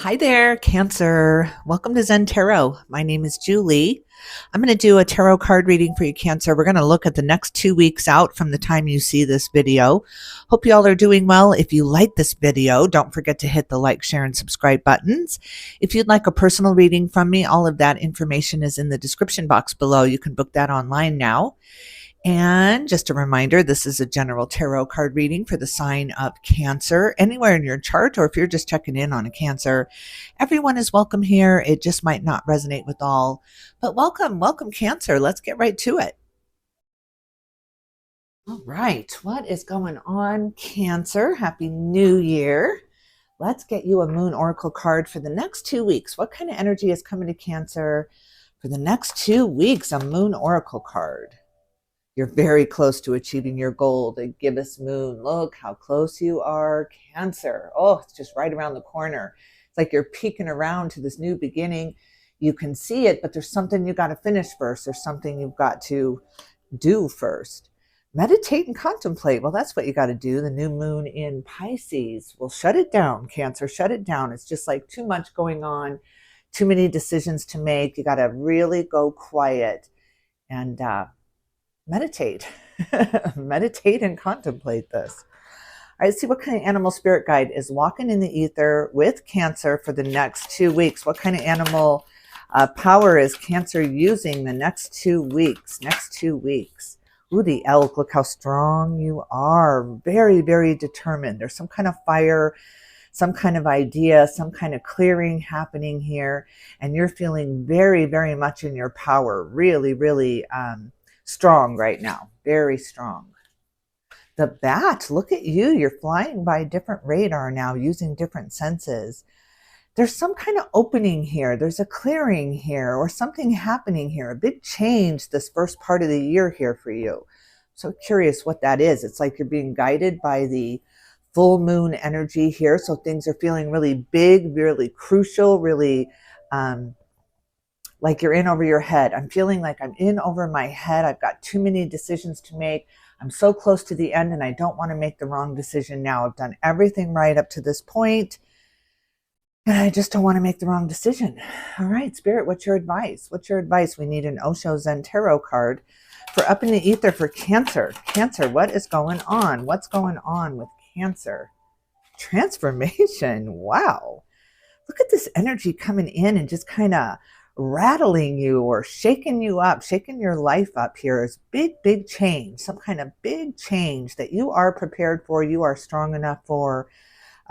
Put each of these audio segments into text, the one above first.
Hi there, Cancer. Welcome to Zen Tarot. My name is Julie. I'm going to do a tarot card reading for you, Cancer. We're going to look at the next 2 weeks out from the time you see this video. Hope you all are doing well. If you like this video, don't forget to hit the like, share, and subscribe buttons. If you'd like a personal reading from me, all of that information is in the description box below. You can book that online now. And just a reminder, this is a general tarot card reading for the sign of Cancer. Anywhere in your chart, or if you're just checking in on a Cancer, everyone is welcome here. It just might not resonate with all, but welcome Cancer. Let's get right to it. All right, what is going on, Cancer? Happy New Year. Let's get you a Moon Oracle card for the next 2 weeks. What kind of energy is coming to Cancer for the next 2 weeks? A Moon Oracle card. You're very close to achieving your goal, the gibbous moon. Look how close you are, Cancer. Oh, it's just right around the corner. It's like you're peeking around to this new beginning. You can see it, but there's something you got to finish first. There's something you've got to do first. Meditate and contemplate. Well, that's what you got to do. The new moon in Pisces will shut it down, Cancer. Shut it down. It's just like too much going on, too many decisions to make. You got to really go quiet and meditate. Meditate and contemplate this. All right, see what kind of animal spirit guide is walking in the ether with Cancer for the next 2 weeks. What kind of animal power is Cancer using the next 2 weeks? Ooh, the elk. Look how strong you are. Very, very determined. There's some kind of fire, some kind of idea, some kind of clearing happening here. And you're feeling very, very much in your power. Really, really strong right now. Very strong. The bat, look at you. You're flying by different radar now, using different senses. There's some kind of opening here. There's a clearing here, or something happening here. A big change this first part of the year here for you. So curious what that is. It's like you're being guided by the full moon energy here. So things are feeling really big, really crucial, really like you're in over your head. I'm feeling like I'm in over my head. I've got too many decisions to make. I'm so close to the end and I don't want to make the wrong decision now. I've done everything right up to this point and I just don't want to make the wrong decision. All right, Spirit, what's your advice? What's your advice? We need an Osho Zen Tarot card for up in the ether for Cancer. Cancer, what is going on? What's going on with Cancer? Transformation. Wow. Look at this energy coming in and just kind of rattling you or shaking you up, shaking your life up here. Is big change, some kind of big change that you are prepared for, you are strong enough for.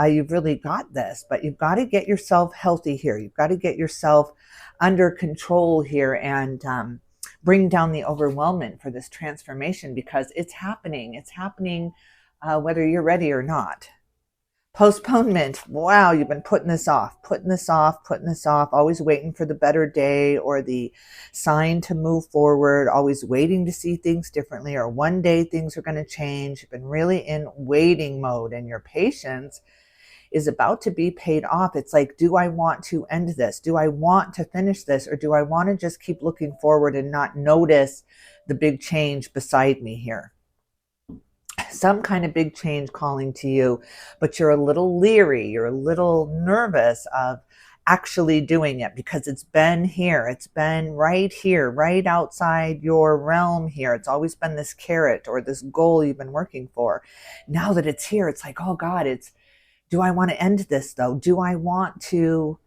You've really got this, but you've got to get yourself healthy here. You've got to get yourself under control here and bring down the overwhelmment for this transformation, because it's happening. It's happening whether you're ready or not. Postponement. Wow, you've been putting this off, always waiting for the better day or the sign to move forward, always waiting to see things differently, or one day things are going to change. You've been really in waiting mode and your patience is about to be paid off. It's like, do I want to end this? Do I want to finish this? Or do I want to just keep looking forward and not notice the big change beside me here? Some kind of big change calling to you, but you're a little leery, you're a little nervous of actually doing it because it's been here, it's been right here, right outside your realm here. It's always been this carrot or this goal you've been working for. Now that it's here, it's like, oh God, do I want to end this though? Do I want to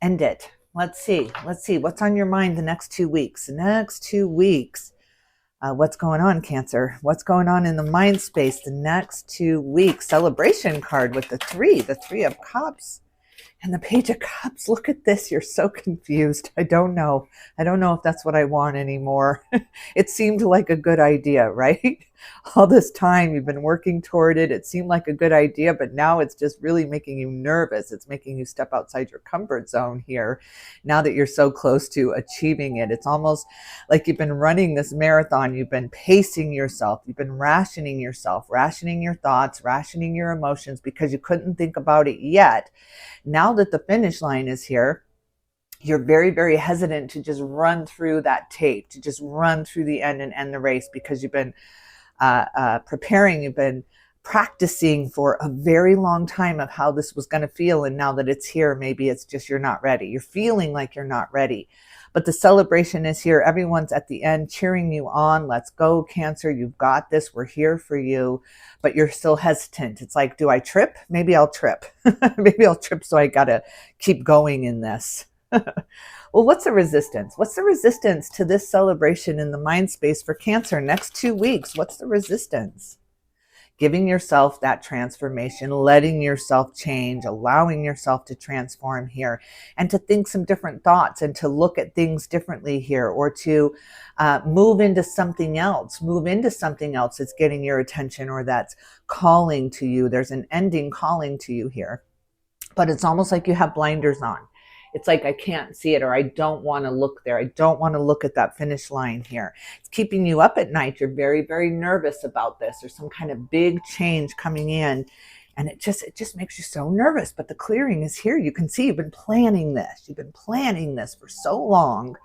end it? Let's see what's on your mind the next 2 weeks. What's going on, Cancer? What's going on in the mind space the next 2 weeks? Celebration card with the Three of Cups and the Page of Cups. Look at this. You're so confused. I don't know if that's what I want anymore. It seemed like a good idea, right? All this time you've been working toward it. It seemed like a good idea, but now it's just really making you nervous. It's making you step outside your comfort zone here. Now that you're so close to achieving it, it's almost like you've been running this marathon. You've been pacing yourself. You've been rationing yourself, rationing your thoughts, rationing your emotions because you couldn't think about it yet. Now that the finish line is here, you're very, very hesitant to just run through that tape, to just run through the end and end the race, because you've been preparing, you've been practicing for a very long time of how this was going to feel. And now that it's here, maybe it's just you're not ready. You're feeling like you're not ready. But the celebration is here. Everyone's at the end cheering you on. Let's go, Cancer. You've got this. We're here for you. But you're still hesitant. It's like, do I trip? Maybe I'll trip. Maybe I'll trip, so I got to keep going in this. Well, what's the resistance? What's the resistance to this celebration in the mind space for Cancer next 2 weeks? What's the resistance? Giving yourself that transformation, letting yourself change, allowing yourself to transform here, and to think some different thoughts and to look at things differently here, or to move into something else that's getting your attention or that's calling to you. There's an ending calling to you here, but it's almost like you have blinders on. It's like, I can't see it, or I don't want to look there. I don't want to look at that finish line here. It's keeping you up at night. You're very, very nervous about this. There's some kind of big change coming in, and it just makes you so nervous. But the clearing is here. You can see you've been planning this. You've been planning this for so long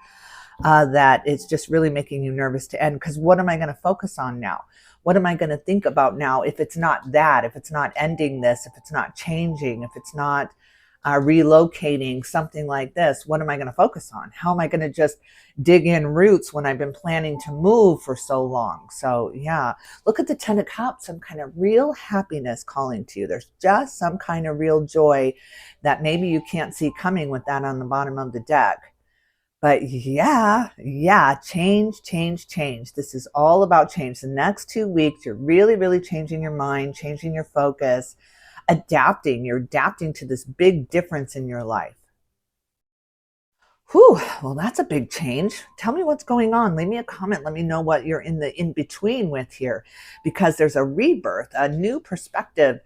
that it's just really making you nervous to end. Because what am I going to focus on now? What am I going to think about now if it's not that, if it's not ending this, if it's not changing, if it's not relocating, something like this? What am I going to focus on? How am I going to just dig in roots when I've been planning to move for so long? So yeah, look at the 10 of Cups, some kind of real happiness calling to you. There's just some kind of real joy that maybe you can't see coming with that on the bottom of the deck. But yeah, change. This is all about change. The next 2 weeks, you're really, really changing your mind, changing your focus, adapting. You're adapting to this big difference in your life. Whew, well, that's a big change. Tell me what's going on. Leave me a comment. Let me know what you're in the in-between with here, because there's a rebirth, a new perspective,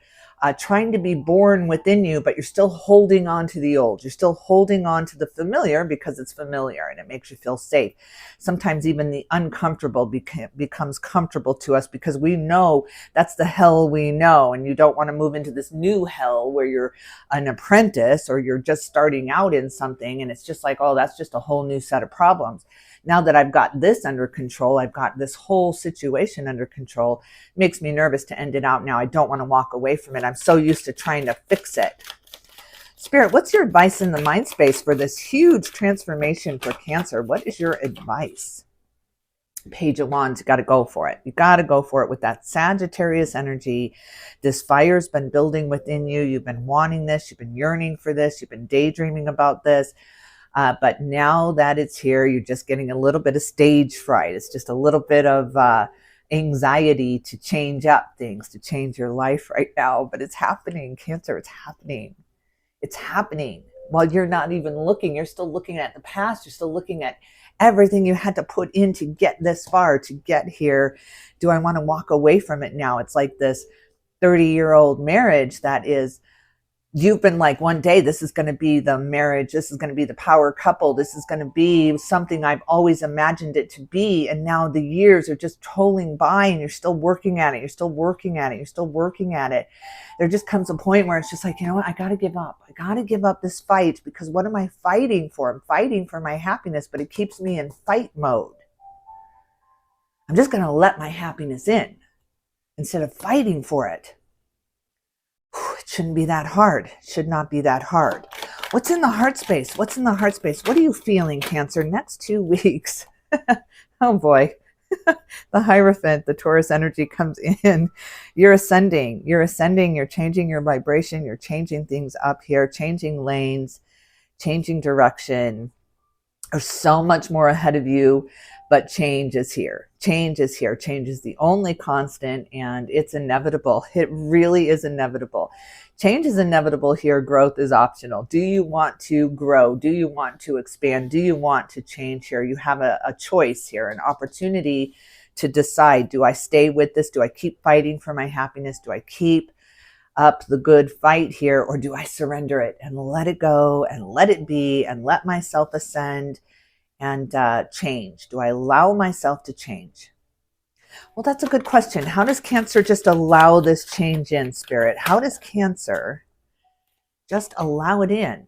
trying to be born within you, but you're still holding on to the old. You're still holding on to the familiar because it's familiar and it makes you feel safe. Sometimes even the uncomfortable becomes comfortable to us because we know that's the hell we know, and you don't want to move into this new hell where you're an apprentice or you're just starting out in something and it's just like, oh, that's just a whole new set of problems. Now that I've got this under control, I've got this whole situation under control, it makes me nervous to end it out now. I don't want to walk away from it. I'm so used to trying to fix it. Spirit, what's your advice in the mind space for this huge transformation for Cancer? What is your advice? Page of Wands, you got to go for it. You got to go for it with that Sagittarius energy. This fire's been building within you. You've been wanting this. You've been yearning for this. You've been daydreaming about this. But now that it's here, you're just getting a little bit of stage fright. It's just a little bit of anxiety to change up things, to change your life right now. But it's happening, Cancer. It's happening. It's happening. While you're not even looking, you're still looking at the past. You're still looking at everything you had to put in to get this far, to get here. Do I want to walk away from it now? It's like this 30-year-old marriage that is, you've been like, one day this is going to be the marriage, this is going to be the power couple, this is going to be something I've always imagined it to be, and now the years are just tolling by and you're still working at it, you're still working at it, you're still working at it. There just comes a point where it's just like, you know what, I got to give up. I got to give up this fight, because what am I fighting for? I'm fighting for my happiness, but it keeps me in fight mode. I'm just going to let my happiness in instead of fighting for it. It shouldn't be that hard. It should not be that hard. What's in the heart space? What's in the heart space? What are you feeling, Cancer, next 2 weeks? Oh boy. The Hierophant, the Taurus energy comes in. You're ascending. You're ascending. You're changing your vibration. You're changing things up here, changing lanes, changing direction. There's so much more ahead of you, but change is here. Change is here. Change is the only constant, and it's inevitable. It really is inevitable. Change is inevitable here. Growth is optional. Do you want to grow? Do you want to expand? Do you want to change here? You have a choice here, an opportunity to decide. Do I stay with this? Do I keep fighting for my happiness? Do I keep up the good fight here, or do I surrender it and let it go and let it be and let myself ascend and change? Do I allow myself to change? Well, that's a good question. How does Cancer just allow this change in, Spirit? How does Cancer just allow it in?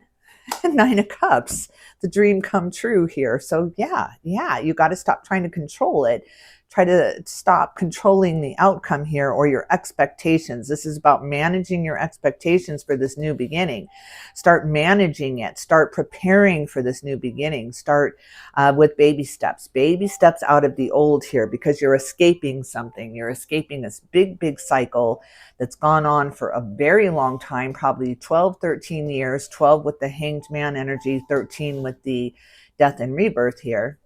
9 of Cups, the dream come true here. So yeah, you got to stop trying to control it. Try to stop controlling the outcome here or your expectations. This is about managing your expectations for this new beginning. Start managing it. Start preparing for this new beginning. Start with baby steps out of the old here, because you're escaping something. You're escaping this big, big cycle that's gone on for a very long time, probably 12, 13 years, 12 with the Hanged Man energy, 13 with the death and rebirth here.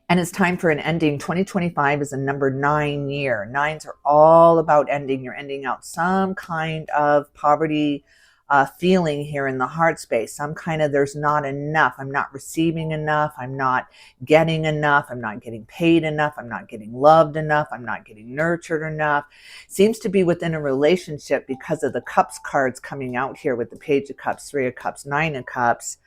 And it's time for an ending. 2025 is a number 9 year. 9s are all about ending. You're ending out some kind of poverty feeling here in the heart space. Some kind of there's not enough. I'm not receiving enough. I'm not getting enough. I'm not getting paid enough. I'm not getting loved enough. I'm not getting nurtured enough. Seems to be within a relationship because of the Cups cards coming out here with the Page of Cups, 3 of Cups, 9 of Cups.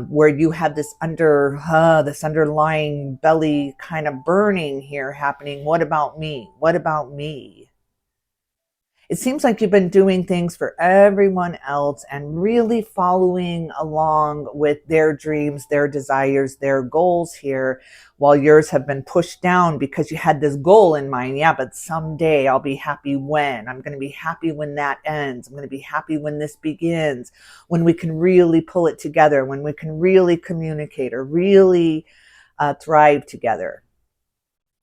Where you have this underlying belly kind of burning here happening. What about me? What about me? It seems like you've been doing things for everyone else and really following along with their dreams, their desires, their goals here, while yours have been pushed down because you had this goal in mind. Yeah, but someday I'll be happy when. I'm going to be happy when that ends. I'm going to be happy when this begins, when we can really pull it together, when we can really communicate or really thrive together.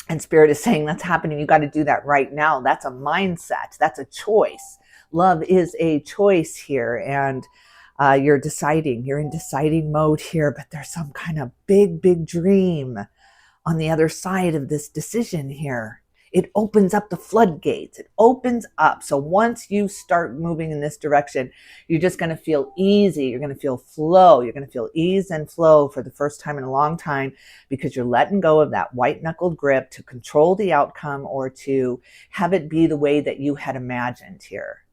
And Spirit is saying that's happening. You got to do that right now. That's a mindset. That's a choice. Love is a choice here. And you're deciding. You're in deciding mode here. But there's some kind of big, big dream on the other side of this decision here. It opens up the floodgates. It opens up. So once you start moving in this direction, you're just going to feel easy. You're going to feel flow. You're going to feel ease and flow for the first time in a long time, because you're letting go of that white knuckled grip to control the outcome or to have it be the way that you had imagined here.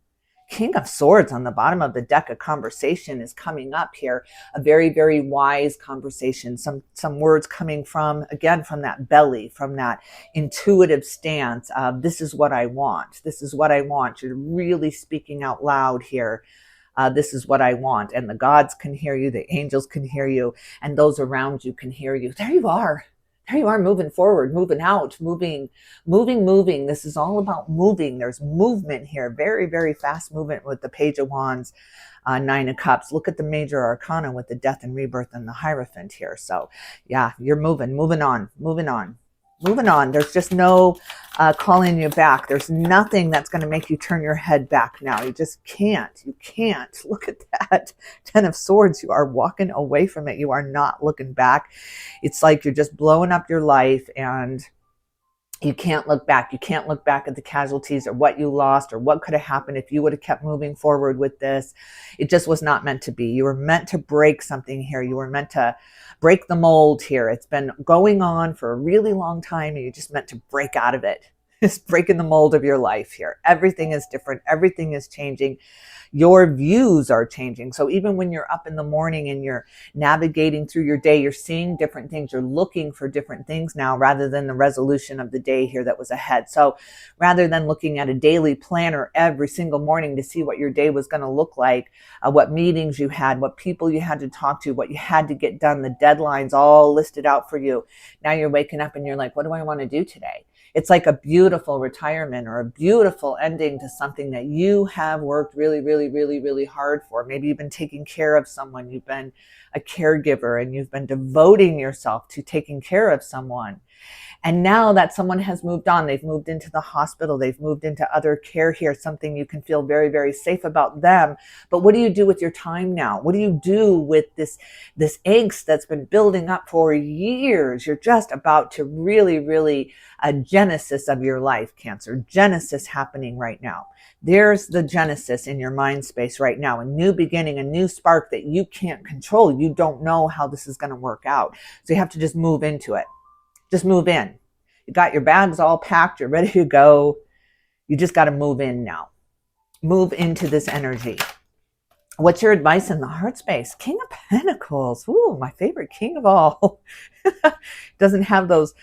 King of Swords on the bottom of the deck of conversation is coming up here. A very, very wise conversation. Some words coming from, again, from that belly, from that intuitive stance of this is what I want. This is what I want. You're really speaking out loud here. This is what I want. And the gods can hear you. The angels can hear you. And those around you can hear you. There you are. There you are, moving forward, moving out, moving. This is all about moving. There's movement here, very, very fast movement with the Page of Wands, 9 of Cups. Look at the major arcana with the death and rebirth and the Hierophant here. So yeah, you're moving on. There's just no calling you back. There's nothing that's going to make you turn your head back now. You just can't. You can't. Look at that. 10 of Swords. You are walking away from it. You are not looking back. It's like you're just blowing up your life and you can't look back. You can't look back at the casualties or what you lost or what could have happened if you would have kept moving forward with this. It just was not meant to be. You were meant to break something here. You were meant to break the mold here. It's been going on for a really long time and you just meant to break out of it. It's breaking the mold of your life here. Everything is different. Everything is changing. Your views are changing. So even when you're up in the morning and you're navigating through your day, you're seeing different things. You're looking for different things now rather than the resolution of the day here that was ahead. So rather than looking at a daily planner every single morning to see what your day was going to look like, what meetings you had, what people you had to talk to, what you had to get done, the deadlines all listed out for you. Now you're waking up and you're like, what do I want to do today? It's like a beautiful retirement or a beautiful ending to something that you have worked really, really, really, really hard for. Maybe you've been taking care of someone. You've been a caregiver and you've been devoting yourself to taking care of someone. And now that someone has moved on, they've moved into the hospital, they've moved into other care here, something you can feel very, very safe about them. But what do you do with your time now? What do you do with this angst that's been building up for years? You're just about to really, really a genesis of your life, Cancer. Genesis happening right now. There's the genesis in your mind space right now. A new beginning, a new spark that you can't control. You don't know how this is going to work out. So you have to just move into it. Just move in. You got your bags all packed. You're ready to go. You just got to move in now. Move into this energy. What's your advice in the heart space? King of Pentacles. Ooh, my favorite king of all. Doesn't have those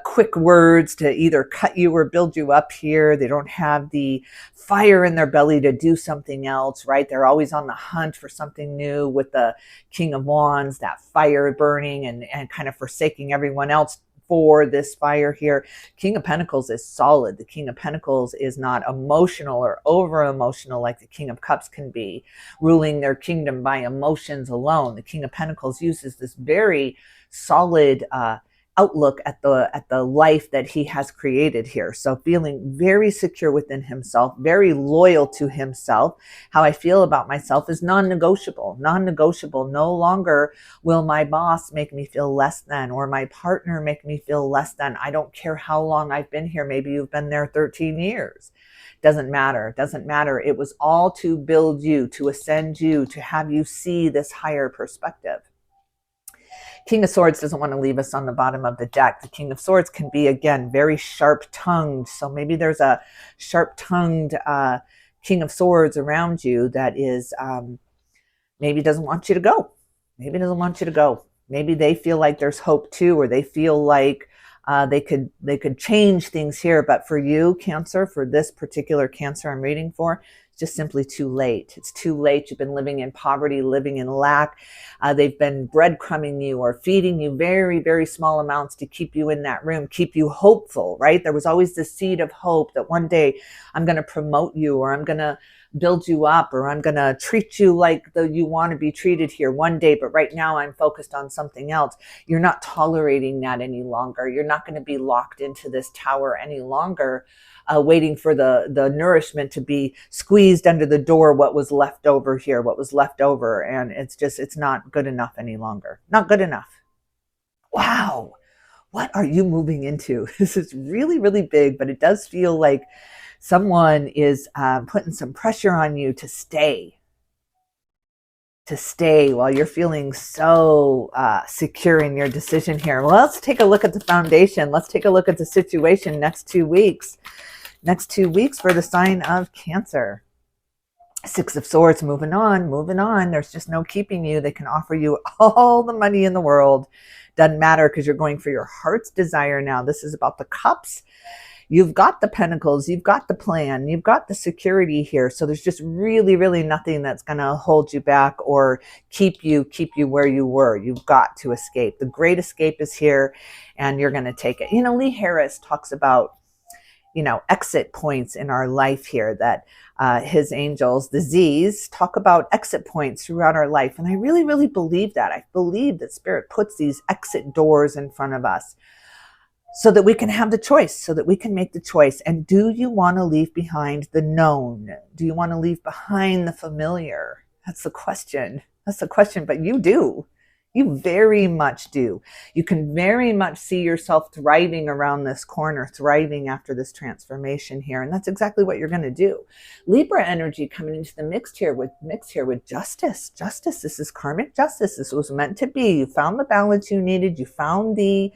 quick words to either cut you or build you up here. They don't have the fire in their belly to do something else, right? They're always on the hunt for something new with the King of Wands, that fire burning and kind of forsaking everyone else for this fire here. King of Pentacles is solid. The King of Pentacles is not emotional or over emotional like the King of Cups can be, ruling their kingdom by emotions alone. The King of Pentacles uses this very solid outlook at the life that he has created here. So feeling very secure within himself, very loyal to himself. How I feel about myself is non-negotiable. Non-negotiable. No longer will my boss make me feel less than, or my partner make me feel less than. I don't care how long I've been here. Maybe you've been there 13 years. Doesn't matter. Doesn't matter. It was all to build you, to ascend you, to have you see this higher perspective. King of Swords doesn't want to leave us on the bottom of the deck. The King of Swords can be, again, very sharp-tongued. So maybe there's a sharp-tongued King of Swords around you that is maybe doesn't want you to go. Maybe doesn't want you to go. Maybe they feel like there's hope too, or they feel like they could change things here. But for you, Cancer, for this particular Cancer I'm reading for, just simply too late. It's too late. You've been living in poverty, living in lack. They've been breadcrumbing you or feeding you very, very small amounts to keep you in that room, keep you hopeful, right? There was always this seed of hope that one day I'm going to promote you, or I'm going to build you up, or I'm going to treat you like you want to be treated here one day, but right now I'm focused on something else. You're not tolerating that any longer. You're not going to be locked into this tower any longer. Waiting for the nourishment to be squeezed under the door, what was left over here, what was left over. And it's not good enough any longer. Not good enough. Wow. What are you moving into? This is really, really big, but it does feel like someone is putting some pressure on you to stay while you're feeling so secure in your decision here. Well, let's take a look at the foundation. Let's take a look at the situation next 2 weeks. Next 2 weeks for the sign of Cancer. Six of Swords, moving on, moving on. There's just no keeping you. They can offer you all the money in the world. Doesn't matter, because you're going for your heart's desire now. This is about the cups. You've got the pentacles, you've got the plan, you've got the security here. So there's just really, really nothing that's going to hold you back or keep you where you were. You've got to escape. The great escape is here, and you're going to take it. You know, Lee Harris talks about, you know, exit points in our life here, that his angels, the Z's, talk about exit points throughout our life. And I really, really believe that. I believe that Spirit puts these exit doors in front of us so that we can have the choice, so that we can make the choice. And do you want to leave behind the known? Do you want to leave behind the familiar? That's the question. That's the question, but you do. You very much do. You can very much see yourself thriving around this corner, thriving after this transformation here. And that's exactly what you're going to do. Libra energy coming into the mix here with justice. Justice. This is karmic justice. This was meant to be. You found the balance you needed. You found the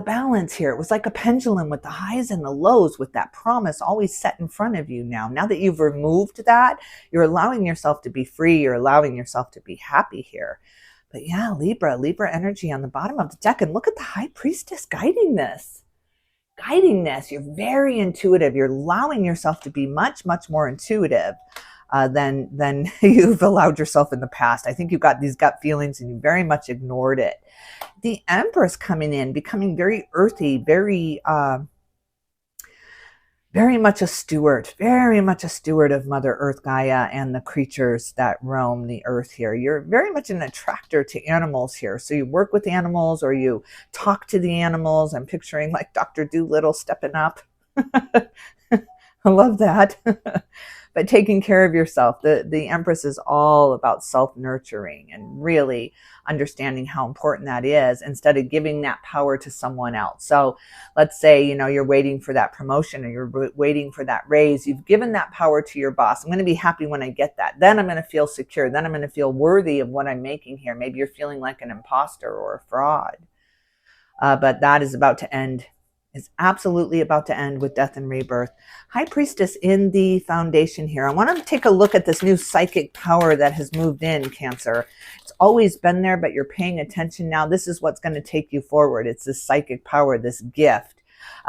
balance here. It was like a pendulum with the highs and the lows, with that promise always set in front of you now. Now that you've removed that, you're allowing yourself to be free. You're allowing yourself to be happy here. But yeah, Libra energy on the bottom of the deck. And look at the High Priestess guiding this. You're very intuitive. You're allowing yourself to be much, much more intuitive than you've allowed yourself in the past. I think you've got these gut feelings and you very much ignored it. The Empress coming in, becoming very earthy, very much a steward of Mother Earth, Gaia, and the creatures that roam the earth here. You're very much an attractor to animals here. So you work with animals, or you talk to the animals. I'm picturing like Dr. Dolittle stepping up. I love that. But taking care of yourself. The Empress is all about self-nurturing and really understanding how important that is, instead of giving that power to someone else. So let's say, you know, you're waiting for that promotion, or you're waiting for that raise. You've given that power to your boss. I'm going to be happy when I get that. Then I'm going to feel secure. Then I'm going to feel worthy of what I'm making here. Maybe you're feeling like an imposter or a fraud. But that is about to end. Is absolutely about to end with death and rebirth. High Priestess in the foundation here. I want to take a look at this new psychic power that has moved in, Cancer. It's always been there, but you're paying attention now. This is what's going to take you forward. It's this psychic power, this gift.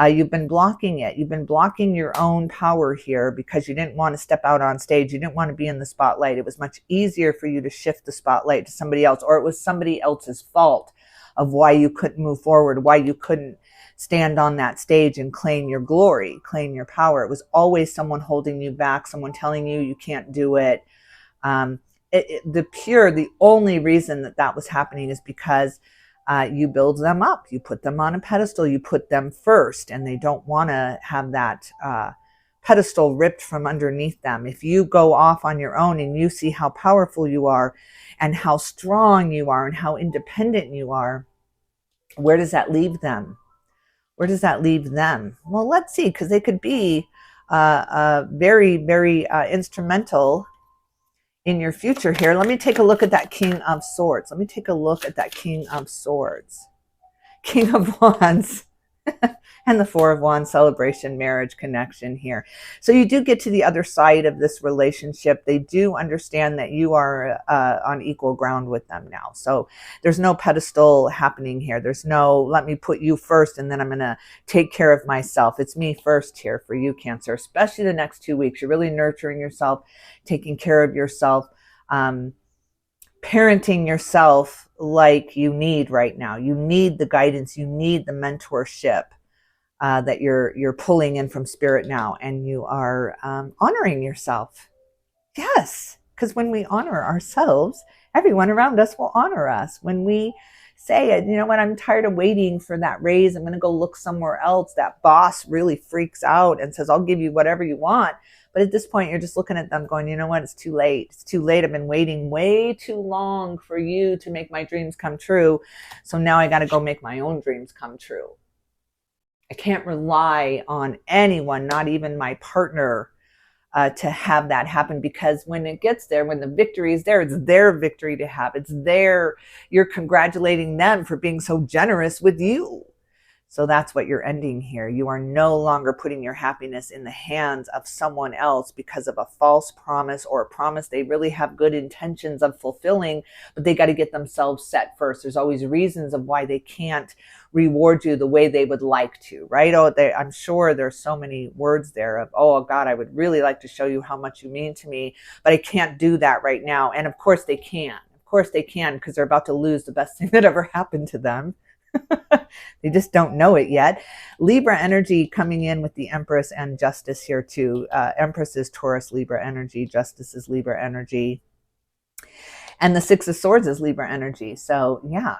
You've been blocking it. You've been blocking your own power here because you didn't want to step out on stage. You didn't want to be in the spotlight. It was much easier for you to shift the spotlight to somebody else, or it was somebody else's fault of why you couldn't move forward, why you couldn't stand on that stage and claim your glory, claim your power. It was always someone holding you back, someone telling you you can't do it. The only reason that was happening is because you build them up, you put them on a pedestal, you put them first, and they don't want to have that pedestal ripped from underneath them. If you go off on your own and you see how powerful you are and how strong you are and how independent you are, where does that leave them? Where does that leave them? Well, let's see, because they could be very, very instrumental in your future here. Let me take a look at that King of Swords. Let me take a look at that King of Swords. King of Wands. And the Four of Wands, celebration, marriage, connection here. So you do get to the other side of this relationship. They do understand that you are on equal ground with them now. So there's no pedestal happening here. There's no, let me put you first and then I'm going to take care of myself. It's me first here for you, Cancer, especially the next 2 weeks. You're really nurturing yourself, taking care of yourself, parenting yourself like you need right now. You need the guidance. You need the mentorship that you're pulling in from spirit now, and you are honoring yourself. Yes, because when we honor ourselves, everyone around us will honor us. When we say it, you know what, I'm tired of waiting for that raise, I'm going to go look somewhere else, that boss really freaks out and says, I'll give you whatever you want. But at this point, you're just looking at them going, you know what, it's too late. It's too late. I've been waiting way too long for you to make my dreams come true. So now I got to go make my own dreams come true. I can't rely on anyone, not even my partner, to have that happen, because when it gets there, when the victory is there, it's their victory to have. It's you're congratulating them for being so generous with you. So that's what you're ending here. You are no longer putting your happiness in the hands of someone else because of a false promise or a promise they really have good intentions of fulfilling, but they got to get themselves set first. There's always reasons of why they can't reward you the way they would like to, right? I'm sure there's so many words there of, oh God, I would really like to show you how much you mean to me, but I can't do that right now. And of course they can. Of course they can, because they're about to lose the best thing that ever happened to them. They just don't know it yet. Libra energy coming in with the Empress and Justice here too. Empress is Taurus Libra energy. Justice is Libra energy. And the Six of Swords is Libra energy. So yeah.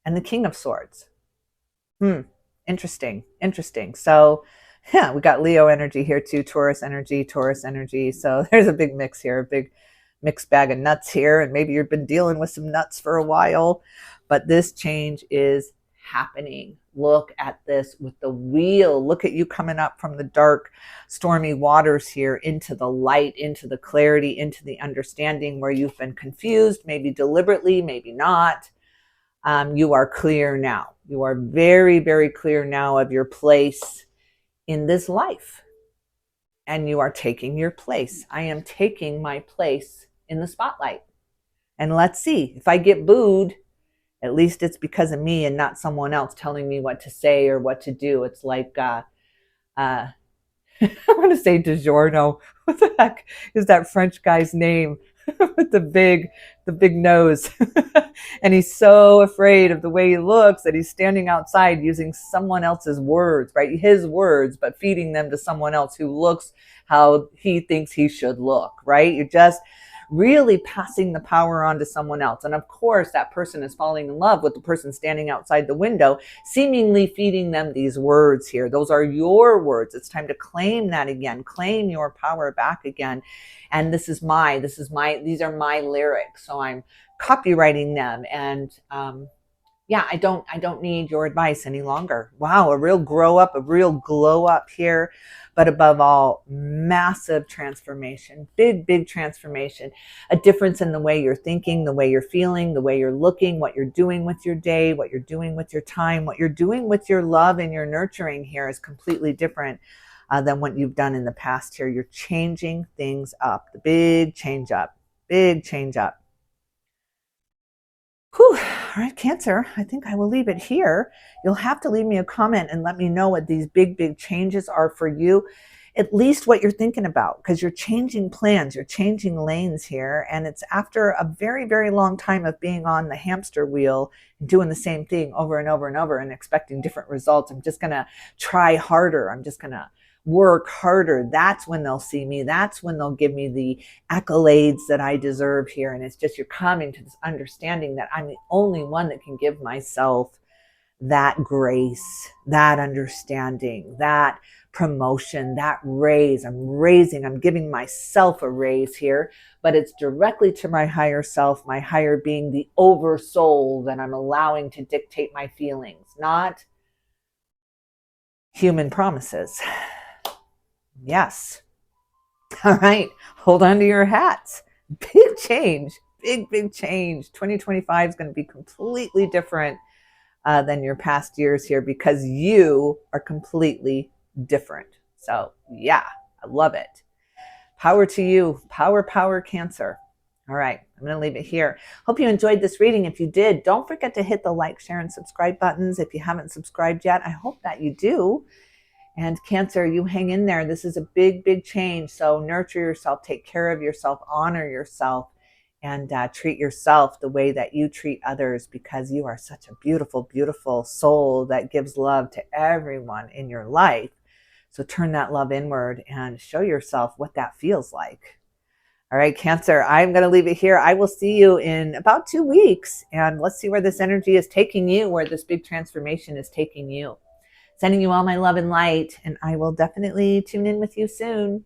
And the King of Swords. Interesting. So yeah, we got Leo energy here too. Taurus energy. So there's a big mix here. A big mixed bag of nuts here. And maybe you've been dealing with some nuts for a while. But this change is happening. Look at this with the wheel. Look at you coming up from the dark, stormy waters here into the light, into the clarity, into the understanding where you've been confused, maybe deliberately, maybe not. You are clear now. You are very, very clear now of your place in this life. And you are taking your place. I am taking my place in the spotlight. And let's see, if I get booed, at least it's because of me and not someone else telling me what to say or what to do. It's like, I'm going to say DiGiorno. What the heck is that French guy's name with the big nose? And he's so afraid of the way he looks that he's standing outside using someone else's words, right? His words, but feeding them to someone else who looks how he thinks he should look, right? You're just really passing the power on to someone else. And of course, that person is falling in love with the person standing outside the window, seemingly feeding them these words here. Those are your words. It's time to claim that again, claim your power back again. And these are my lyrics. So I'm copywriting them. And, yeah, I don't need your advice any longer. Wow, a real grow up, a real glow up here. But above all, massive transformation, big transformation, a difference in the way you're thinking, the way you're feeling, the way you're looking, what you're doing with your day, what you're doing with your time, what you're doing with your love and your nurturing here is completely different than what you've done in the past here. You're changing things up, the big change up. Whew. All right, Cancer, I think I will leave it here. You'll have to leave me a comment and let me know what these big, big changes are for you. At least what you're thinking about, because you're changing plans, you're changing lanes here. And it's after a very, very long time of being on the hamster wheel, doing the same thing over and over and over and expecting different results. I'm just going to try harder. I'm just going to work harder. That's when they'll see me. That's when they'll give me the accolades that I deserve here. And it's just, you're coming to this understanding that I'm the only one that can give myself that grace, that understanding, that promotion, that raise. I'm giving myself a raise here, but it's directly to my higher self, my higher being, the oversoul that I'm allowing to dictate my feelings, not human promises. Yes. All right. Hold on to your hats. Big change. Big, big change. 2025 is going to be completely different than your past years here, because you are completely different. So yeah, I love it. Power to you. Power, power, Cancer. All right, I'm going to leave it here. Hope you enjoyed this reading. If you did, don't forget to hit the like, share, and subscribe buttons. If you haven't subscribed yet, I hope that you do. And Cancer, you hang in there. This is a big, big change. So nurture yourself, take care of yourself, honor yourself, and treat yourself the way that you treat others, because you are such a beautiful, beautiful soul that gives love to everyone in your life. So turn that love inward and show yourself what that feels like. All right, Cancer, I'm going to leave it here. I will see you in about 2 weeks, and let's see where this energy is taking you, where this big transformation is taking you. Sending you all my love and light, and I will definitely tune in with you soon.